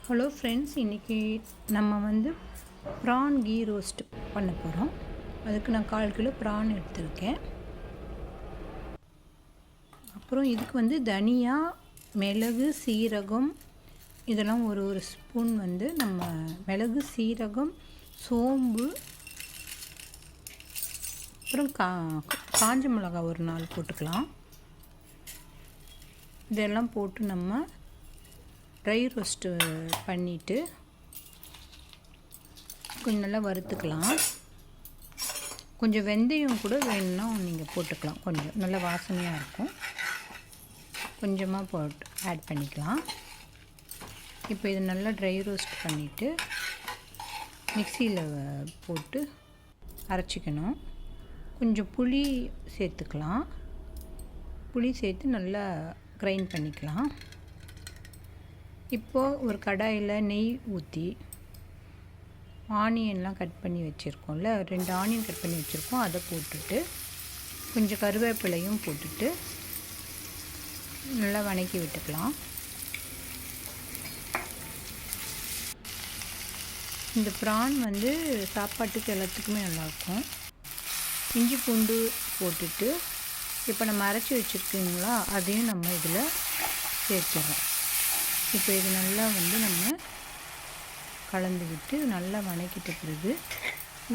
Hello friends, இன்றைக்கி நம்ம வந்து ப்ரான் கீ ரோஸ்ட் பண்ண போகிறோம். அதுக்கு நான் 1/4 கிலோ ப்ரான் எடுத்திருக்கேன். அப்புறம் இதுக்கு வந்து தனியா, மிளகு, சீரகம் இதெல்லாம் ஒரு ஸ்பூன் வந்து நம்ம மிளகு, சீரகம், சோம்பு, அப்புறம் காஞ்ச மிளகா ஒரு 4 போட்டுக்கலாம். இதெல்லாம் போட்டு நம்ம ட்ரை ரோஸ்ட்டு பண்ணிவிட்டு கொஞ்சம் நல்லா வறுத்துக்கலாம். கொஞ்சம் வெந்தயம் கூட வேணும்னா நீங்கள் போட்டுக்கலாம். கொஞ்சம் நல்ல வாசனையாக இருக்கும். கொஞ்சமாக போட்டு ஆட் பண்ணிக்கலாம். இப்போ இது நல்லா ட்ரை ரோஸ்ட் பண்ணிவிட்டு மிக்சியில் போட்டு அரைச்சிக்கணும். கொஞ்சம் புளி சேர்த்துக்கலாம். புளி சேர்த்து நல்லா கிரைண்ட் பண்ணிக்கலாம். இப்போது ஒரு கடாயில் நெய் ஊற்றி ஆனியன்லாம் கட் பண்ணி வச்சுருக்கோம்ல, 2 ஆனியன் கட் பண்ணி வச்சுருக்கோம். அதை போட்டுட்டு கொஞ்சம் கருவேப்பிலையும் போட்டுட்டு நல்லா வதக்கி விட்டுக்கலாம். இந்த ப்ரான் வந்து சாப்பாட்டுக்கு எல்லாத்துக்குமே நல்லாயிருக்கும். இஞ்சி பூண்டு போட்டுட்டு இப்போ நம்ம அரைச்சி வச்சுருக்கீங்களா, அதையும் நம்ம இதில் சேர்த்துறோம். இப்போ இது நல்லா வந்து நம்ம கலந்து விட்டு நல்லா வதக்கிட்ட பிறகு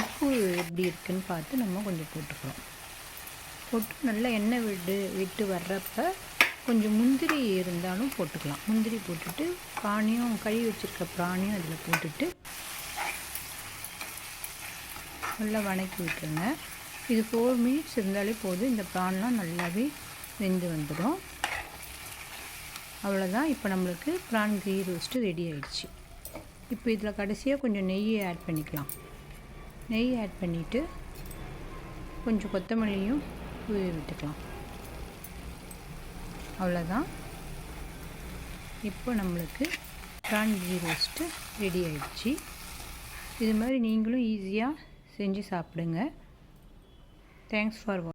உப்பு எப்படி இருக்குதுன்னு பார்த்து நம்ம கொஞ்சம் போட்டுக்கிறோம். போட்டு நல்லா எண்ணெய் விட்டு வர்றப்ப கொஞ்சம் முந்திரி இருந்தாலும் போட்டுக்கலாம். முந்திரி போட்டுட்டு கழுவி வச்சுருக்க ப்ரானையும் அதில் போட்டுட்டு நல்லா வதக்கி விட்டுருங்க. இது 4 மினிட்ஸ் இருந்தாலே போதும். இந்த ப்ரான்லாம் நல்லாவே வெந்து வந்துடும். அவ்வளோதான். இப்போ நம்மளுக்கு ப்ரான் கீ ரோஸ்ட்டு ரெடி ஆகிடுச்சு. இப்போ இதில் கடைசியாக கொஞ்சம் நெய் ஆட் பண்ணிக்கலாம். நெய் ஆட் பண்ணிவிட்டு கொஞ்சம் கொத்தமல்லியும் தூவி விட்டுக்கலாம். அவ்வளோதான். இப்போ நம்மளுக்கு ப்ரான் கீ ரோஸ்ட்டு ரெடி ஆகிடுச்சு. இது மாதிரி நீங்களும் ஈஸியாக செஞ்சு சாப்பிடுங்க. Thanks for